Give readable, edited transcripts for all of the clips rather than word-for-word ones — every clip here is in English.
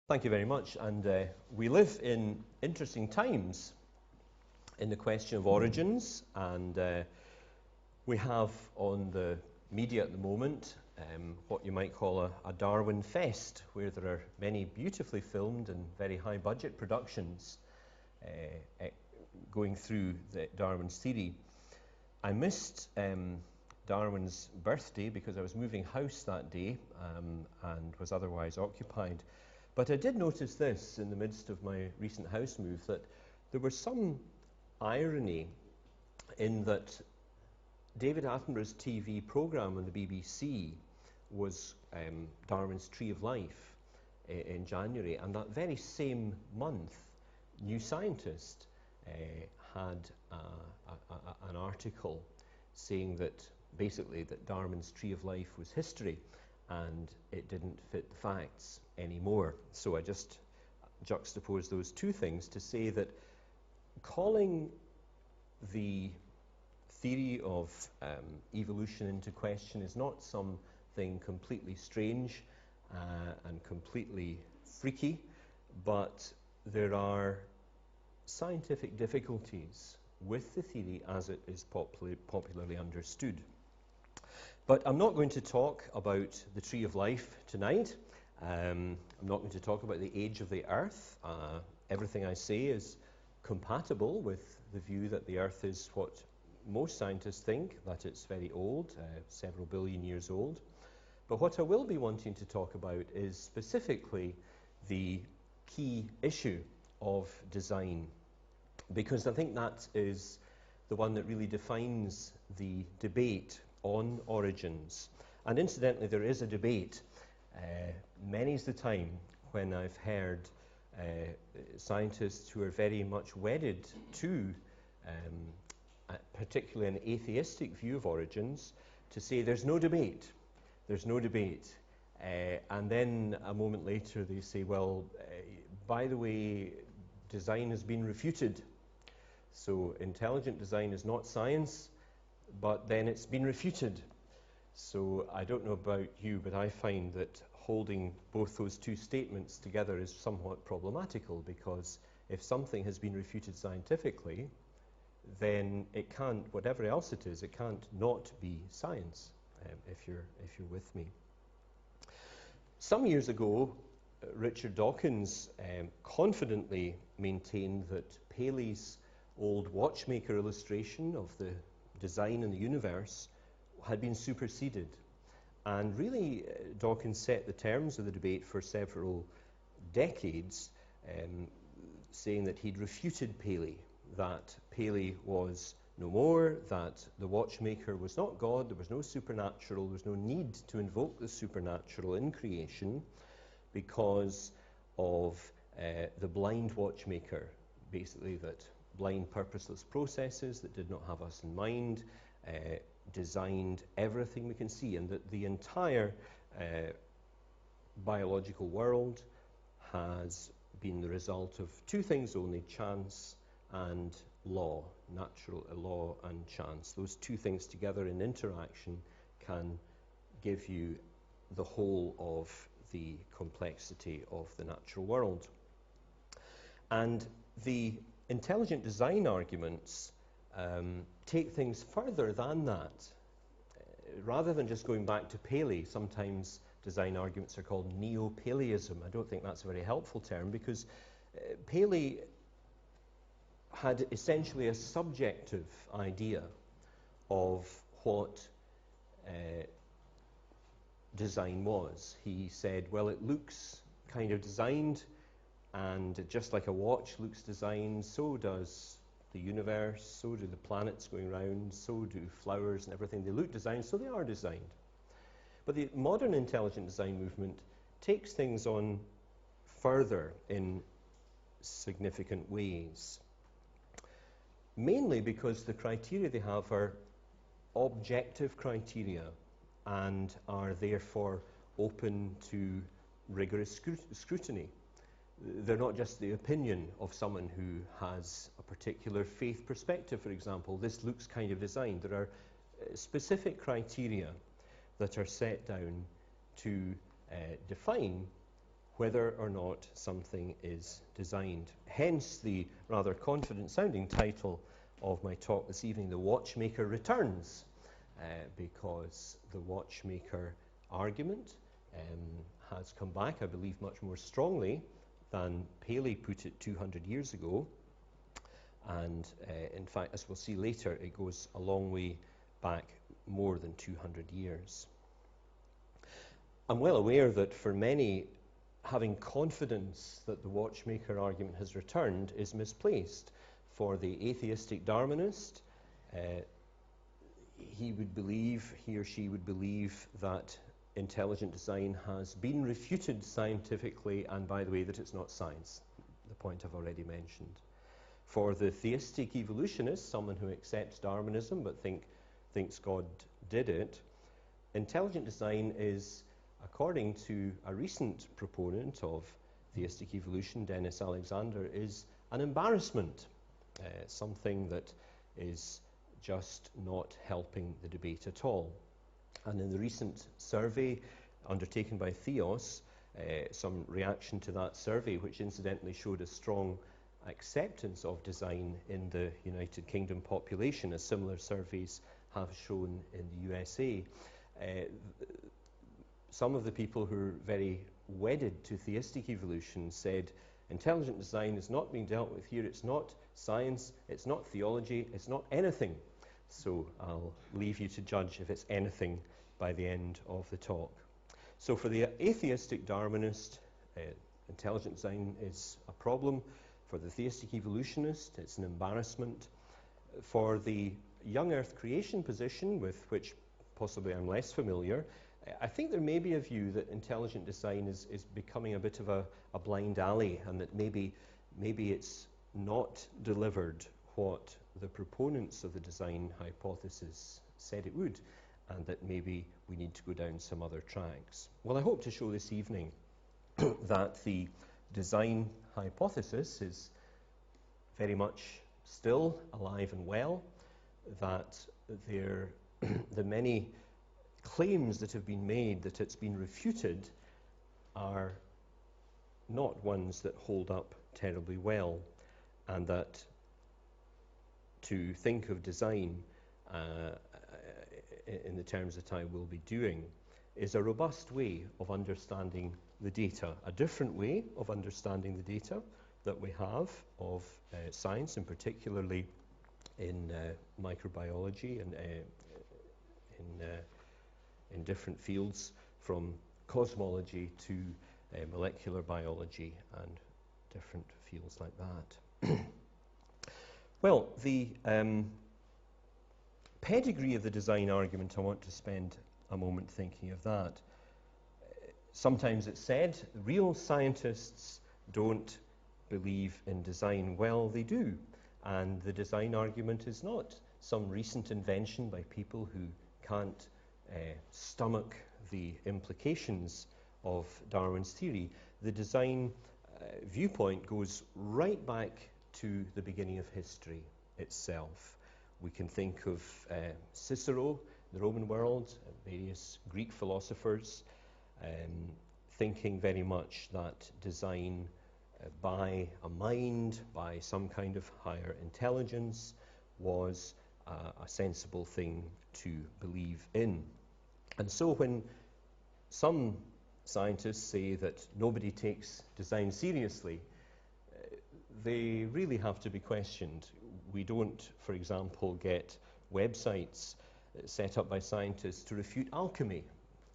Thank you very much. And we live in interesting times in the question of origins, and we have on the media at the moment what you might call a Darwin fest, where there are many beautifully filmed and very high budget productions going through Darwin's theory. I missed Darwin's birthday because I was moving house that day and was otherwise occupied. But I did notice this in the midst of my recent house move, that there was some irony in that David Attenborough's TV programme on the BBC was Darwin's Tree of Life in January, and that very same month, New Scientist had an article saying that basically that Darwin's Tree of Life was history and it didn't fit the facts anymore. So I just juxtapose those two things to say that calling the theory of evolution into question is not something completely strange and completely freaky, but there are scientific difficulties with the theory as it is popularly understood. But I'm not going to talk about the Tree of Life tonight. I'm not going to talk about the age of the Earth. Everything I say is compatible with the view that the Earth is what most scientists think, that it's very old, several billion years old. But what I will be wanting to talk about is specifically the key issue of design, because I think that is the one that really defines the debate on origins. And incidentally, there is a debate many's the time when I've heard scientists who are very much wedded to particularly an atheistic view of origins to say there's no debate, and then a moment later they say, well, by the way, design has been refuted. So intelligent design is not science, but then it's been refuted. So I don't know about you, but I find that holding both those two statements together is somewhat problematical, because if something has been refuted scientifically, then it can't, whatever else it is, it can't not be science, if you're with me. Some years ago, Richard Dawkins confidently maintained that Paley's old Watchmaker illustration of the design in the universe had been superseded. And really, Dawkins set the terms of the debate for several decades, saying that he'd refuted Paley, that Paley was no more, that the watchmaker was not God, there was no supernatural, there was no need to invoke the supernatural in creation because of the blind watchmaker, basically that blind purposeless processes that did not have us in mind designed everything we can see, and that the entire biological world has been the result of two things only: chance and law, natural law and chance. Those two things together in interaction can give you the whole of the complexity of the natural world. And the intelligent design arguments take things further than that. Rather than just going back to Paley, sometimes design arguments are called neo-Paleyism. I don't think that's a very helpful term, because Paley had essentially a subjective idea of what design was. He said, well, it looks kind of designed, and just like a watch looks designed, so does the universe, so do the planets going round, so do flowers and everything. They look designed, so they are designed. But the modern intelligent design movement takes things on further in significant ways, mainly because the criteria they have are objective criteria and are therefore open to rigorous scrutiny. They're not just the opinion of someone who has a particular faith perspective, for example. This looks kind of designed. There are specific criteria that are set down to define whether or not something is designed. Hence the rather confident-sounding title of my talk this evening, The Watchmaker Returns, because the watchmaker argument has come back, I believe, much more strongly than Paley put it 200 years ago. And in fact, as we'll see later, it goes a long way back, more than 200 years. I'm well aware that for many, having confidence that the watchmaker argument has returned is misplaced. For the atheistic Darwinist, he or she would believe that intelligent design has been refuted scientifically, and by the way, that it's not science, the point I've already mentioned. For the theistic evolutionist, someone who accepts Darwinism but thinks God did it, intelligent design is, according to a recent proponent of theistic evolution, Dennis Alexander, is an embarrassment, something that is just not helping the debate at all. And in the recent survey undertaken by Theos, some reaction to that survey, which incidentally showed a strong acceptance of design in the United Kingdom population, as similar surveys have shown in the USA. Some of the people who are very wedded to theistic evolution said, intelligent design is not being dealt with here, it's not science, it's not theology, it's not anything. So I'll leave you to judge if it's anything by the end of the talk. So for the atheistic Darwinist, intelligent design is a problem. For the theistic evolutionist, it's an embarrassment. For the young earth creation position, with which possibly I'm less familiar, I think there may be a view that intelligent design is becoming a bit of a blind alley, and that maybe it's not delivered what the proponents of the design hypothesis said it would, and that maybe we need to go down some other tracks. Well, I hope to show this evening that the design hypothesis is very much still alive and well, that the many claims that have been made that it's been refuted are not ones that hold up terribly well, and that to think of design in the terms that I will be doing is a robust way of understanding the data, a different way of understanding the data that we have of science, and particularly in microbiology and in different fields, from cosmology to molecular biology and different fields like that. Well, the pedigree of the design argument, I want to spend a moment thinking of that. Sometimes it's said real scientists don't believe in design. Well, they do, and the design argument is not some recent invention by people who can't stomach the implications of Darwin's theory. The design viewpoint goes right back to the beginning of history itself. We can think of Cicero, the Roman world, various Greek philosophers, thinking very much that design by a mind, by some kind of higher intelligence, was a sensible thing to believe in. And so when some scientists say that nobody takes design seriously, they really have to be questioned. We don't, for example, get websites set up by scientists to refute alchemy,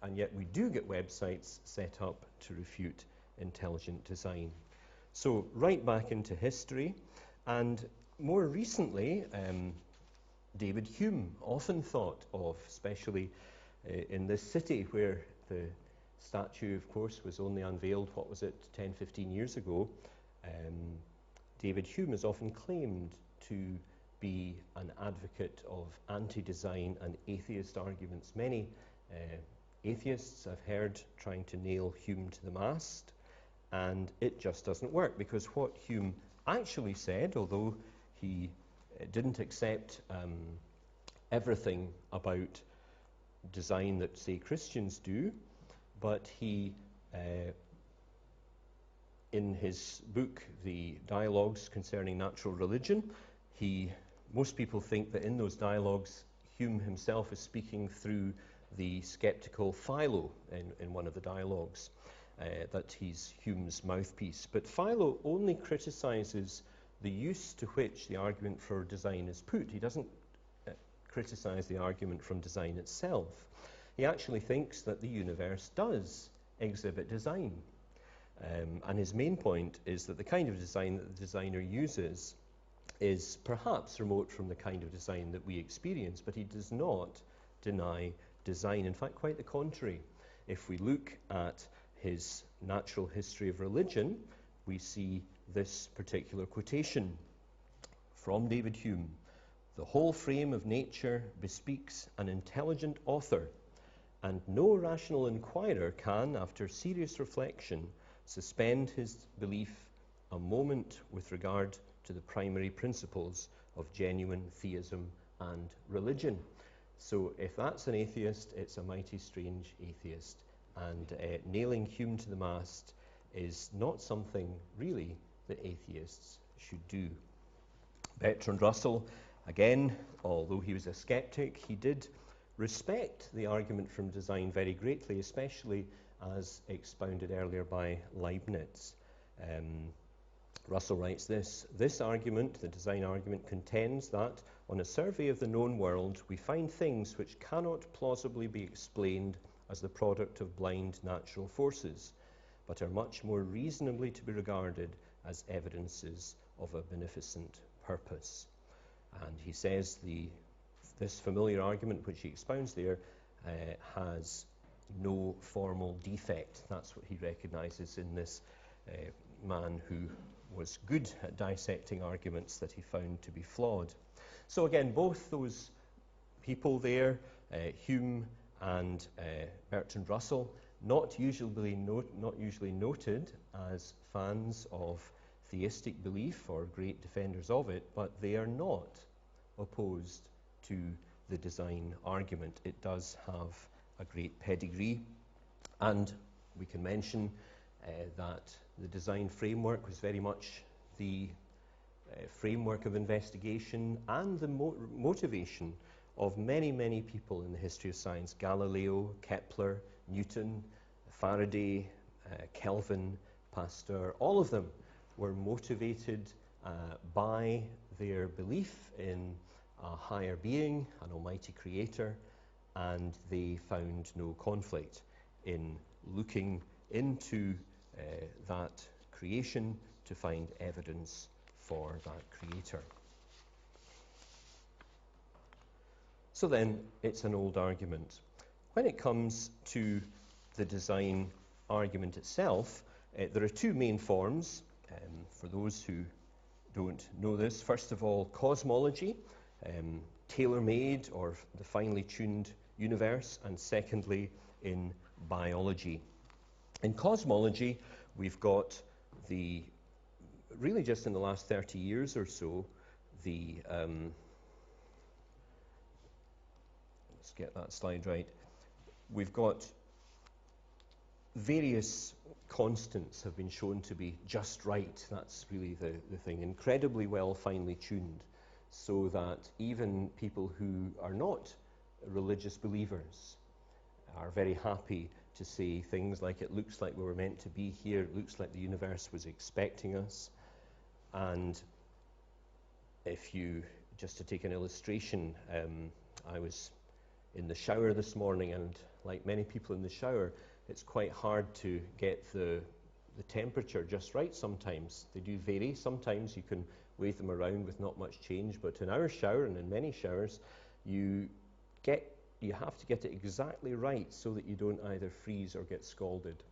and yet we do get websites set up to refute intelligent design. So right back into history, and more recently, David Hume, often thought of, especially in this city where the statue, of course, was only unveiled, 10, 15 years ago. David Hume is often claimed to be an advocate of anti-design and atheist arguments. Many atheists I've heard trying to nail Hume to the mast, and it just doesn't work, because what Hume actually said, although he didn't accept everything about design that, say, Christians do, but he in his book, The Dialogues Concerning Natural Religion, most people think that in those dialogues, Hume himself is speaking through the skeptical Philo in one of the dialogues, that he's Hume's mouthpiece. But Philo only criticizes the use to which the argument for design is put. He doesn't criticize the argument from design itself. He actually thinks that the universe does exhibit design. And his main point is that the kind of design that the designer uses is perhaps remote from the kind of design that we experience, but he does not deny design. In fact, quite the contrary. If we look at his Natural History of Religion, we see this particular quotation from David Hume: "The whole frame of nature bespeaks an intelligent author, and no rational inquirer can, after serious reflection, suspend his belief a moment with regard to the primary principles of genuine theism and religion." So if that's an atheist, it's a mighty strange atheist. And nailing Hume to the mast is not something, really, that atheists should do. Bertrand Russell, again, although he was a skeptic, he did respect the argument from design very greatly, especially as expounded earlier by Leibniz. Russell writes this: "This argument, the design argument, contends that, on a survey of the known world, we find things which cannot plausibly be explained as the product of blind natural forces, but are much more reasonably to be regarded as evidences of a beneficent purpose." And he says this familiar argument which he expounds there has no formal defect. That's what he recognizes in this man who was good at dissecting arguments that he found to be flawed. So again, both those people there, Hume and Bertrand Russell, not usually noted as fans of theistic belief or great defenders of it, but they are not opposed to the design argument. It does have a great pedigree, and we can mention that the design framework was very much the framework of investigation and the motivation of many, many people in the history of science: Galileo, Kepler, Newton, Faraday, Kelvin, Pasteur. All of them were motivated by their belief in a higher being, an almighty creator, and they found no conflict in looking into that creation to find evidence for that creator. So then, it's an old argument. When it comes to the design argument itself, there are two main forms. For those who don't know this, first of all, cosmology, tailor-made or the finely tuned universe, and secondly, in biology. In cosmology, we've got really just in the last 30 years or so, let's get that slide right. We've got various constants have been shown to be just right. That's really the thing. Incredibly well finely tuned, so that even people who are not religious believers are very happy to say things like, it looks like we were meant to be here, it looks like the universe was expecting us. And if you, just to take an illustration, I was in the shower this morning, and like many people in the shower, it's quite hard to get the temperature just right sometimes. They do vary. Sometimes you can wave them around with not much change, but in our shower and in many showers, you have to get it exactly right so that you don't either freeze or get scalded.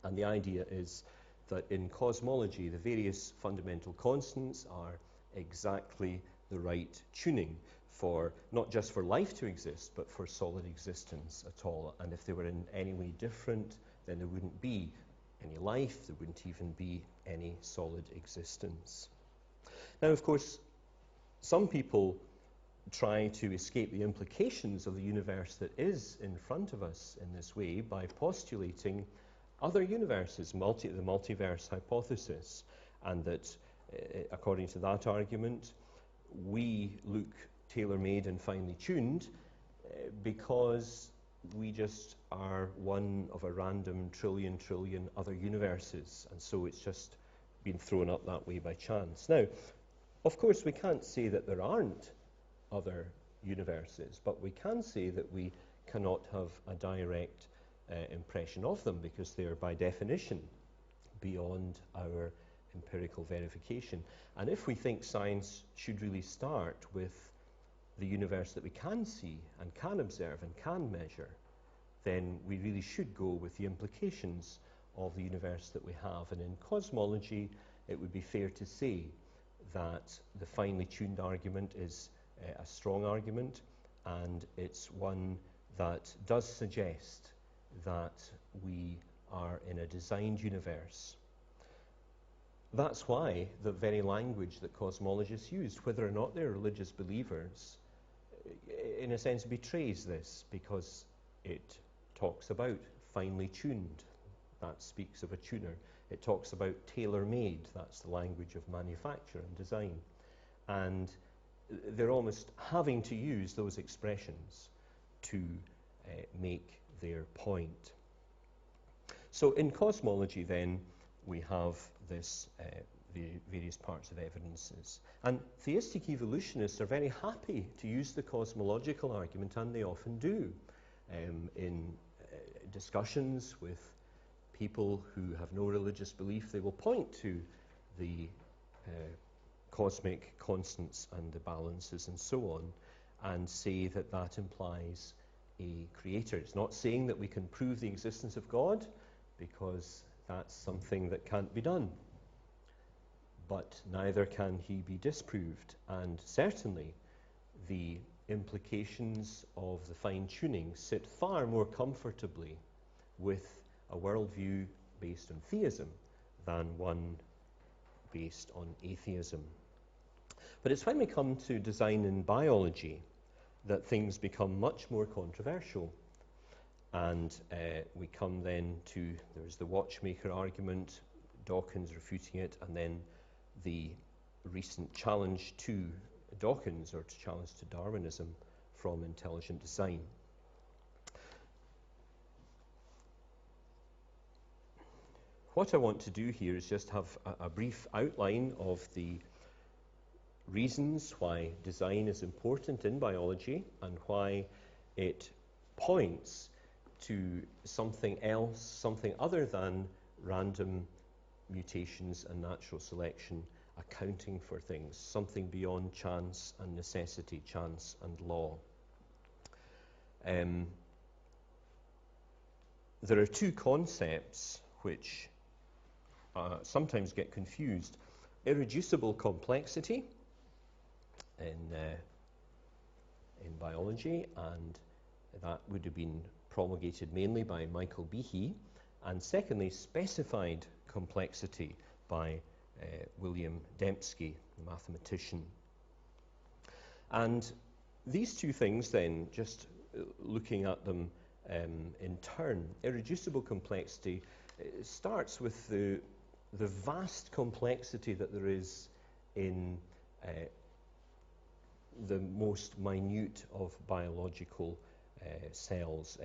And the idea is that in cosmology, the various fundamental constants are exactly the right tuning for not just for life to exist, but for solid existence at all. And if they were in any way different, then there wouldn't be any life, there wouldn't even be any solid existence. Now, of course, some people try to escape the implications of the universe that is in front of us in this way by postulating other universes, the multiverse hypothesis, and that according to that argument, we look tailor-made and finely tuned because we just are one of a random trillion other universes, and so it's just been thrown up that way by chance. Now, of course, we can't say that there aren't other universes, but we can say that we cannot have a direct impression of them because they are by definition beyond our empirical verification. And if we think science should really start with the universe that we can see and can observe and can measure, then we really should go with the implications of the universe that we have. And in cosmology, it would be fair to say that the finely tuned argument is a strong argument, and it's one that does suggest that we are in a designed universe. That's why the very language that cosmologists use, whether or not they're religious believers, in a sense betrays this, because it talks about finely tuned. That speaks of a tuner. It talks about tailor-made. That's the language of manufacture and design. And they're almost having to use those expressions to make their point. So in cosmology, then, we have this various parts of evidences. And theistic evolutionists are very happy to use the cosmological argument, and they often do, in discussions with people who have no religious belief. They will point to the cosmic constants and the balances and so on, and say that that implies a creator. It's not saying that we can prove the existence of God, because that's something that can't be done. But neither can he be disproved. And certainly the implications of the fine-tuning sit far more comfortably with a worldview based on theism than one based on atheism. But it's when we come to design in biology that things become much more controversial. And we come then to, there's the Watchmaker argument, Dawkins refuting it, and then the recent challenge to Dawkins, or to challenge to Darwinism, from intelligent design. What I want to do here is just have a brief outline of the reasons why design is important in biology and why it points to something else, something other than random mutations and natural selection accounting for things, something beyond chance and necessity, chance and law. There are two concepts which sometimes get confused. Irreducible complexity in biology, and that would have been promulgated mainly by Michael Behe, and secondly, specified complexity by William Dembski, the mathematician. And these two things then, just looking at them in turn, irreducible complexity starts with the vast complexity that there is in the most minute of biological cells,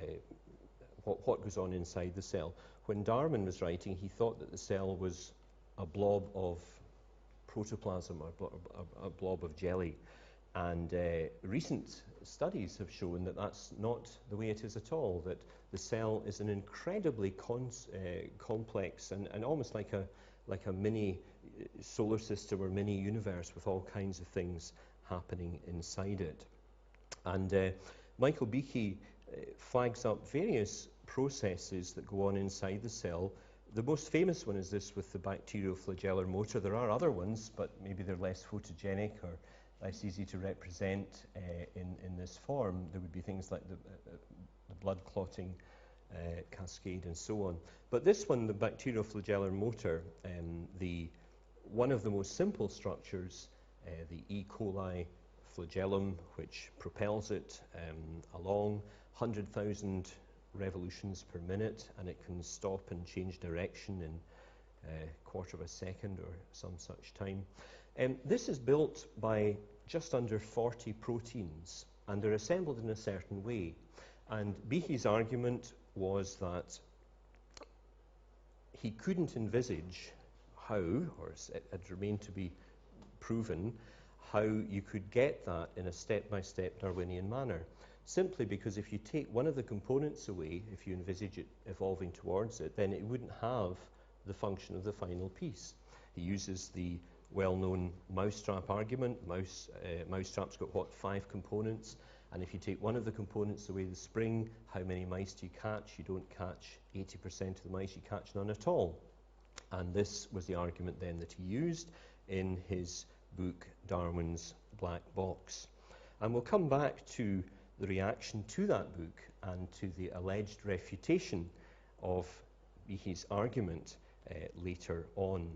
what goes on inside the cell. When Darwin was writing, he thought that the cell was a blob of protoplasm, a blob of jelly. And recent studies have shown that that's not the way it is at all, that the cell is an incredibly complex and almost like a mini solar system or mini universe with all kinds of things happening inside it. And Michael Behe flags up various processes that go on inside the cell. The most famous one is this with the bacterioflagellar motor. There are other ones, but maybe they're less photogenic or less easy to represent in this form. There would be things like the blood clotting cascade and so on. But this one, the bacterioflagellar motor, one of the most simple structures, the E. coli flagellum, which propels it along, 100,000 revolutions per minute, and it can stop and change direction in a quarter of a second or some such time. This is built by just under 40 proteins, and they're assembled in a certain way. And Behe's argument was that he couldn't envisage how, or it had remained to be proven, how you could get that in a step-by-step Darwinian manner. Simply because if you take one of the components away, if you envisage it evolving towards it, then it wouldn't have the function of the final piece. He uses the well-known mousetrap argument. Mousetrap's got, what, 5 components? And if you take one of the components away, the spring, how many mice do you catch? You don't catch 80% of the mice, you catch none at all. And this was the argument then that he used in his book, Darwin's Black Box. And we'll come back to the reaction to that book and to the alleged refutation of Behe's argument later on.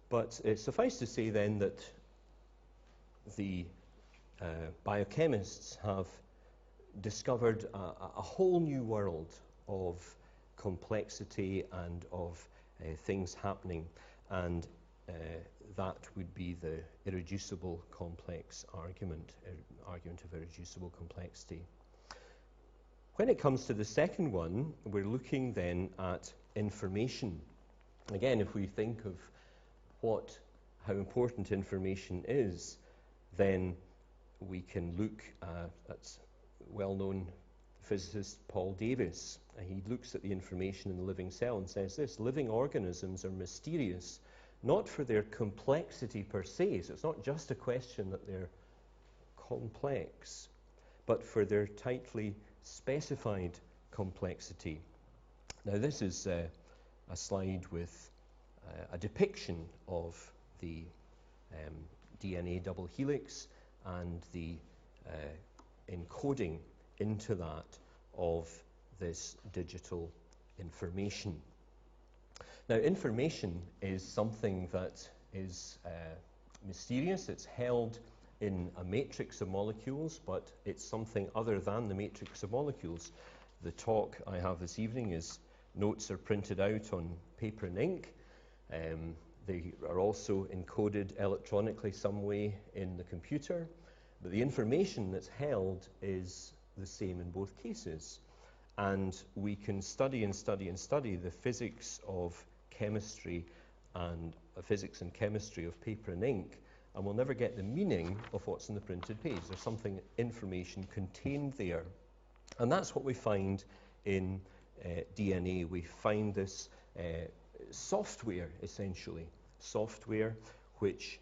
But suffice to say then that the biochemists have discovered a whole new world of complexity and of things happening, and that would be the irreducible complex argument of irreducible complexity. When it comes to the second one, we're looking then at information. Again, if we think of how important information is, then we can look at well-known physicist Paul Davies. He looks at the information in the living cell and says this: living organisms are mysterious, not for their complexity per se, so it's not just a question that they're complex, but for their tightly specified complexity. Now this is a slide with a depiction of the DNA double helix and the encoding into that of this digital information. Now, information is something that is mysterious. It's held in a matrix of molecules, but it's something other than the matrix of molecules. The talk I have this evening is notes are printed out on paper and ink. They are also encoded electronically some way in the computer, but the information that's held is the same in both cases. And we can study and study and study the physics of chemistry and physics and chemistry of paper and ink, and we'll never get the meaning of what's on the printed page. There's something, information contained there. And that's what we find in DNA. We find this software, essentially. Software which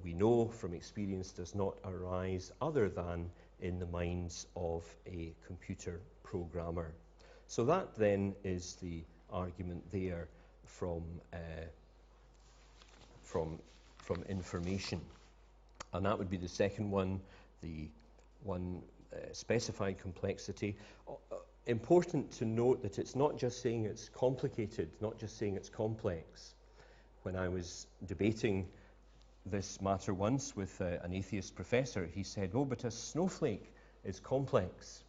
we know from experience does not arise other than in the minds of a computer programmer. So that then is the argument there from information. And that would be the second one, the one specified complexity. Important to note that it's not just saying it's complicated, not just saying it's complex. When I was debating this matter once with an atheist professor, he said, oh, but a snowflake is complex.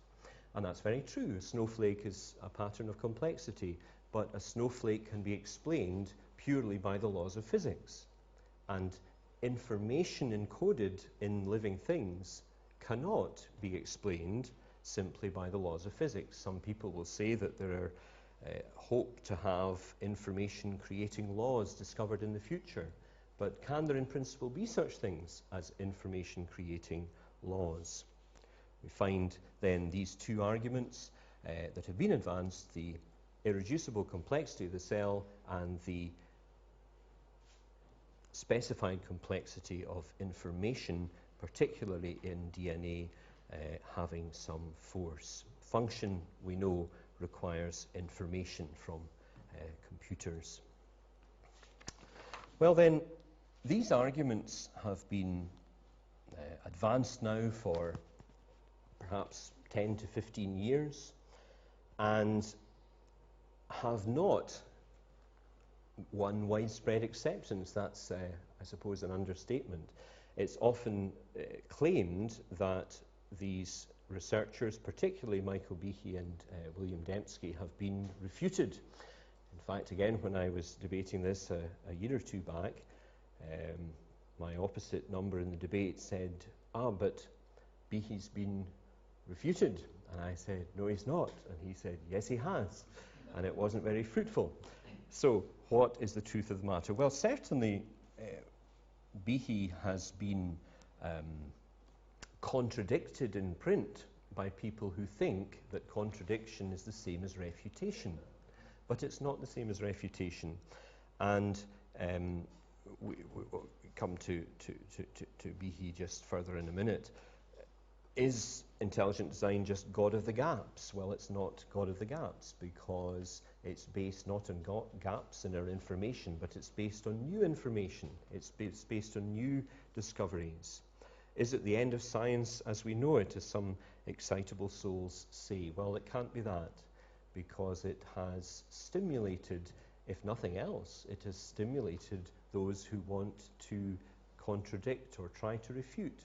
And that's very true. A snowflake is a pattern of complexity, but a snowflake can be explained purely by the laws of physics. And information encoded in living things cannot be explained simply by the laws of physics. Some people will say that there are hope to have information creating laws discovered in the future. But can there in principle be such things as information creating laws? We find then these two arguments that have been advanced, the irreducible complexity of the cell and the specified complexity of information, particularly in DNA, having some force. Function, we know, requires information from computers. Well then, these arguments have been advanced now for perhaps 10 to 15 years and have not won widespread acceptance. That's, I suppose, an understatement. It's often claimed that these researchers, particularly Michael Behe and William Dembski, have been refuted. In fact, again, when I was debating this a year or two back, my opposite number in the debate said, but Behe's been refuted. And I said, no, he's not. And he said, yes, he has. And it wasn't very fruitful. So what is the truth of the matter? Well, certainly Behe has been contradicted in print by people who think that contradiction is the same as refutation. But it's not the same as refutation. And we'll come to Behe just further in a minute. Is intelligent design just God of the gaps? Well, it's not God of the gaps, because it's based not on gaps in our information, but it's based on new information. It's based on new discoveries. Is it the end of science as we know it, as some excitable souls say? Well, it can't be that, because it has stimulated, if nothing else, it has stimulated those who want to contradict or try to refute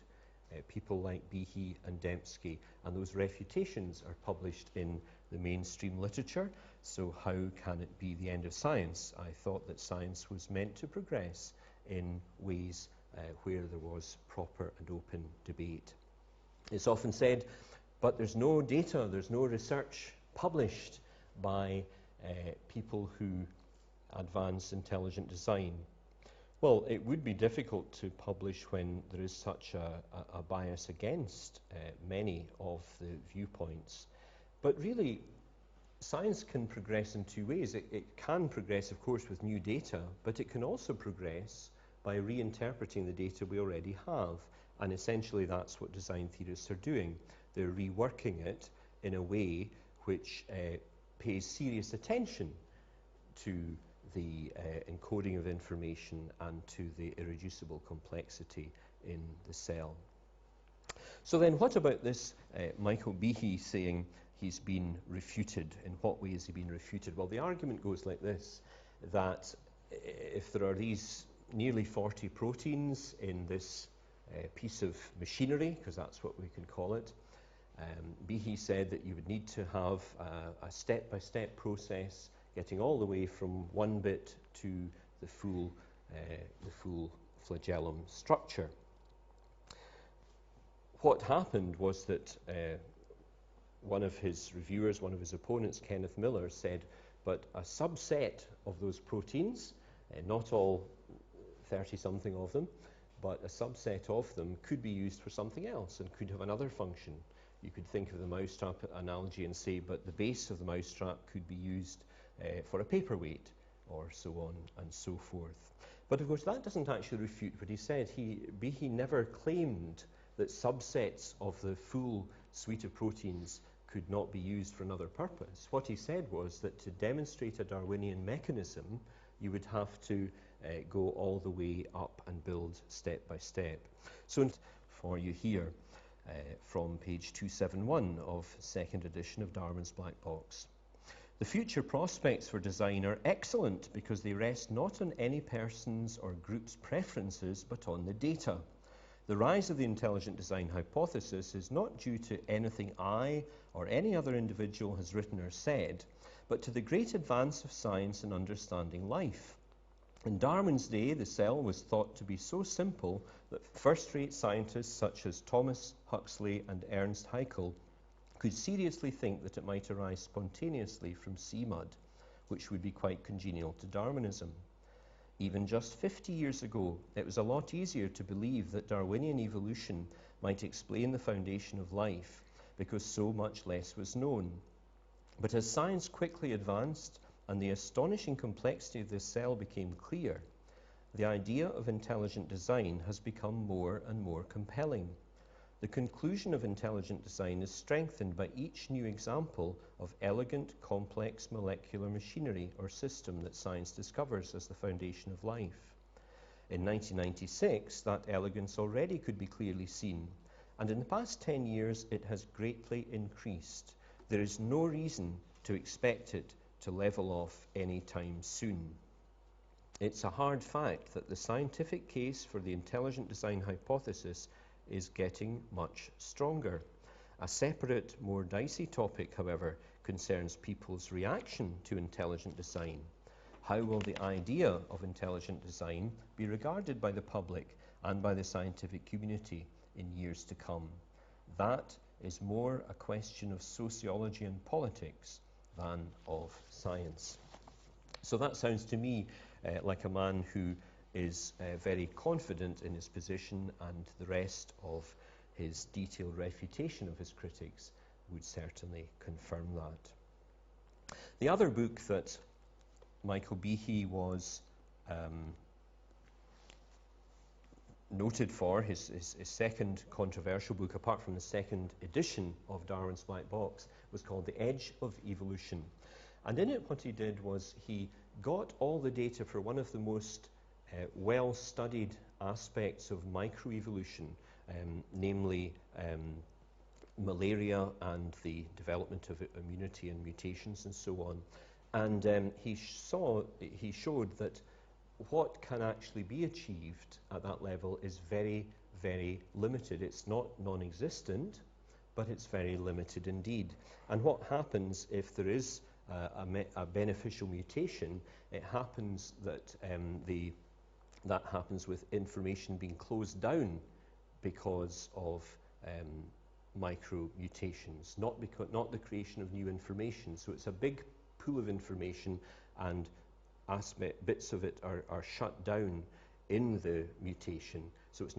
people like Behe and Dembski, and those refutations are published in the mainstream literature. So how can it be the end of science? I thought that science was meant to progress in ways where there was proper and open debate. It's often said, but there's no data, there's no research published by people who advance intelligent design. Well, it would be difficult to publish when there is such a bias against many of the viewpoints. But really, science can progress in two ways. It can progress, of course, with new data, but it can also progress by reinterpreting the data we already have. And essentially, that's what design theorists are doing. They're reworking it in a way which pays serious attention to the encoding of information and to the irreducible complexity in the cell. So then what about this Michael Behe saying he's been refuted? In what way has he been refuted? Well, the argument goes like this, that if there are these nearly 40 proteins in this piece of machinery, because that's what we can call it, Behe said that you would need to have a step-by-step process getting all the way from one bit to the full flagellum structure. What happened was that one of his reviewers, one of his opponents, Kenneth Miller, said, but a subset of those proteins, not all 30-something of them, but a subset of them could be used for something else and could have another function. You could think of the mousetrap analogy and say, but the base of the mousetrap could be used for a paperweight, or so on and so forth. But of course that doesn't actually refute what he said. Behe never claimed that subsets of the full suite of proteins could not be used for another purpose. What he said was that to demonstrate a Darwinian mechanism, you would have to go all the way up and build step by step. So for you here, from page 271 of second edition of Darwin's Black Box. The future prospects for design are excellent because they rest not on any person's or group's preferences, but on the data. The rise of the intelligent design hypothesis is not due to anything I or any other individual has written or said, but to the great advance of science in understanding life. In Darwin's day, the cell was thought to be so simple that first-rate scientists such as Thomas Huxley and Ernst Haeckel could seriously think that it might arise spontaneously from sea mud, which would be quite congenial to Darwinism. Even just 50 years ago, it was a lot easier to believe that Darwinian evolution might explain the foundation of life, because so much less was known. But as science quickly advanced and the astonishing complexity of the cell became clear, the idea of intelligent design has become more and more compelling. The conclusion of intelligent design is strengthened by each new example of elegant, complex molecular machinery or system that science discovers as the foundation of life. In 1996, that elegance already could be clearly seen, and in the past 10 years it has greatly increased. There is no reason to expect it to level off any time soon. It's a hard fact that the scientific case for the intelligent design hypothesis is getting much stronger. A separate, more dicey topic, however, concerns people's reaction to intelligent design. How will the idea of intelligent design be regarded by the public and by the scientific community in years to come? That is more a question of sociology and politics than of science. So that sounds to me like a man who is very confident in his position, and the rest of his detailed refutation of his critics would certainly confirm that. The other book that Michael Behe was noted for, his second controversial book, apart from the second edition of Darwin's Black Box, was called The Edge of Evolution. And in it, what he did was he got all the data for one of the most well-studied aspects of microevolution, namely malaria and the development of immunity and mutations and so on. And he showed that what can actually be achieved at that level is very, very limited. It's not non-existent, but it's very limited indeed. And what happens if there is a beneficial mutation? It happens that that happens with information being closed down because of micro mutations, not the creation of new information. So it's a big pool of information, and bits of it are shut down in the mutation. So it's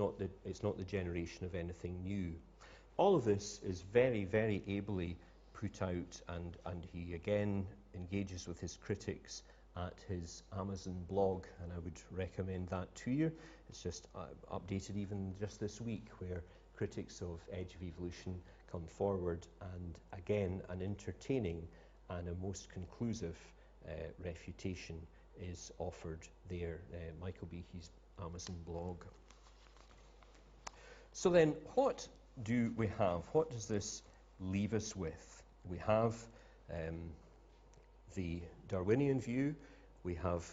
not the generation of anything new. All of this is very, very ably put out, and he again engages with his critics at his Amazon blog, and I would recommend that to you. It's just updated even just this week, where critics of Edge of Evolution come forward, and again an entertaining and a most conclusive refutation is offered there, Michael Behe's Amazon blog. So then, what do we have? What does this leave us with? We have the Darwinian view. We have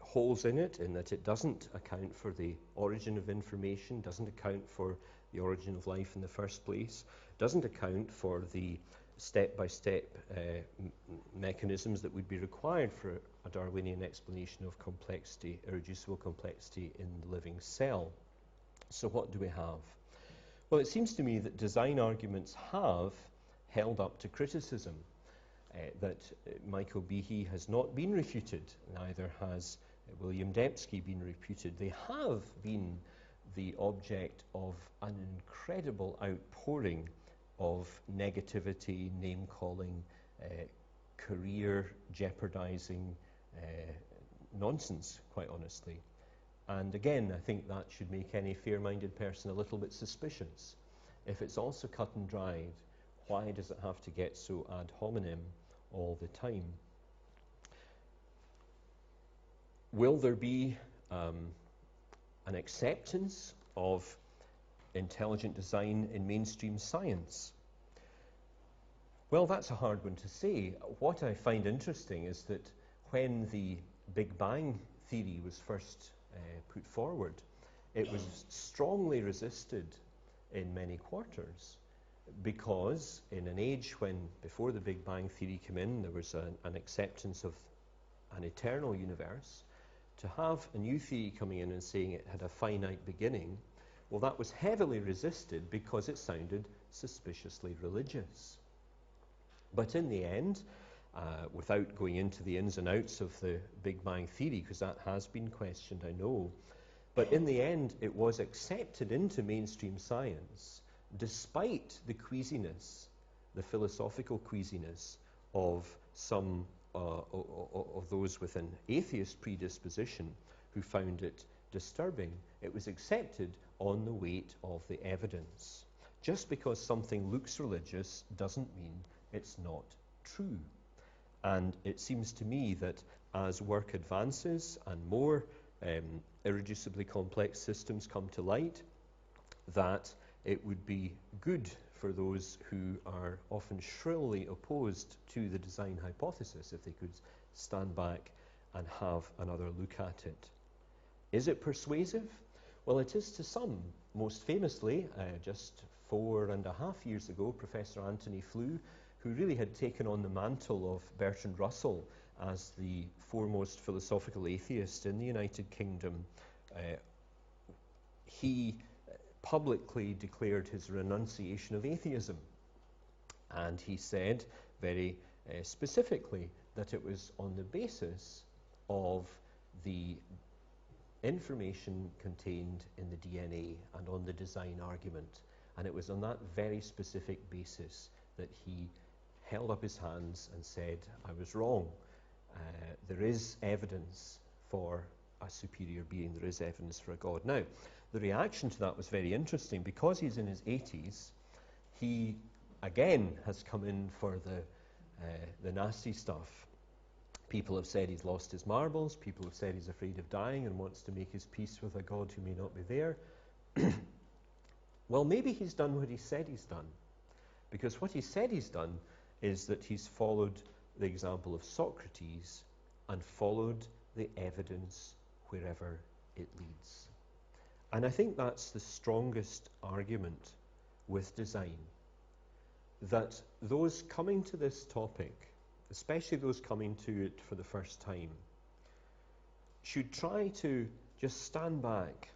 holes in it, in that it doesn't account for the origin of information, doesn't account for the origin of life in the first place, doesn't account for the step-by-step mechanisms that would be required for a Darwinian explanation of complexity, irreducible complexity in the living cell. So what do we have? Well, it seems to me that design arguments have held up to criticism, that Michael Behe has not been refuted, neither has William Dembski been refuted. They have been the object of an incredible outpouring of negativity, name-calling, career jeopardizing nonsense, quite honestly. And again, I think that should make any fair-minded person a little bit suspicious. If it's also cut and dried, why does it have to get so ad hominem all the time? Will there be an acceptance of intelligent design in mainstream science? Well, that's a hard one to say. What I find interesting is that when the Big Bang theory was first put forward, it was strongly resisted in many quarters, because in an age when, before the Big Bang theory came in, there was an acceptance of an eternal universe. To have a new theory coming in and saying it had a finite beginning, well, that was heavily resisted because it sounded suspiciously religious. But in the end, without going into the ins and outs of the Big Bang theory, because that has been questioned, I know, but in the end it was accepted into mainstream science, despite the queasiness, the philosophical queasiness of some of those with an atheist predisposition who found it disturbing. It was accepted on the weight of the evidence. Just because something looks religious doesn't mean it's not true. And it seems to me that as work advances and more irreducibly complex systems come to light, that it would be good for those who are often shrilly opposed to the design hypothesis if they could stand back and have another look at it. Is it persuasive? Well, it is to some. Most famously, just 4.5 years ago, Professor Anthony Flew, who really had taken on the mantle of Bertrand Russell as the foremost philosophical atheist in the United Kingdom, he publicly declared his renunciation of atheism. And he said very specifically that it was on the basis of the information contained in the DNA and on the design argument. And it was on that very specific basis that he held up his hands and said, I was wrong. There is evidence for a superior being. There is evidence for a God. Now, the reaction to that was very interesting. Because he's in his 80s, he again has come in for the nasty stuff. People have said he's lost his marbles. People have said he's afraid of dying and wants to make his peace with a God who may not be there. Well, maybe he's done what he said he's done. Because what he said he's done is that he's followed the example of Socrates and followed the evidence wherever it leads. And I think that's the strongest argument with design. That those coming to this topic, especially those coming to it for the first time, should try to just stand back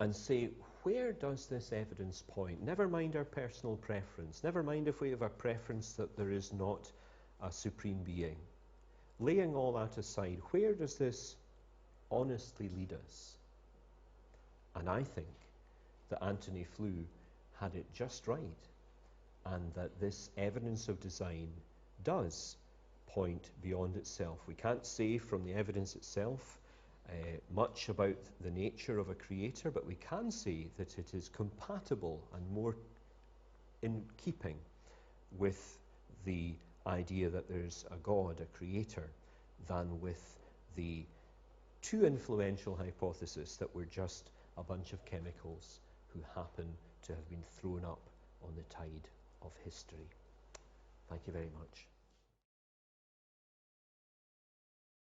and say, where does this evidence point? Never mind our personal preference. Never mind if we have a preference that there is not a supreme being. Laying all that aside, where does this honestly lead us? And I think that Anthony Flew had it just right, and that this evidence of design does point beyond itself. We can't say from the evidence itself much about the nature of a creator, but we can say that it is compatible and more in keeping with the idea that there's a God, a creator, than with the too influential hypothesis that we're just a bunch of chemicals who happen to have been thrown up on the tide of history. Thank you very much.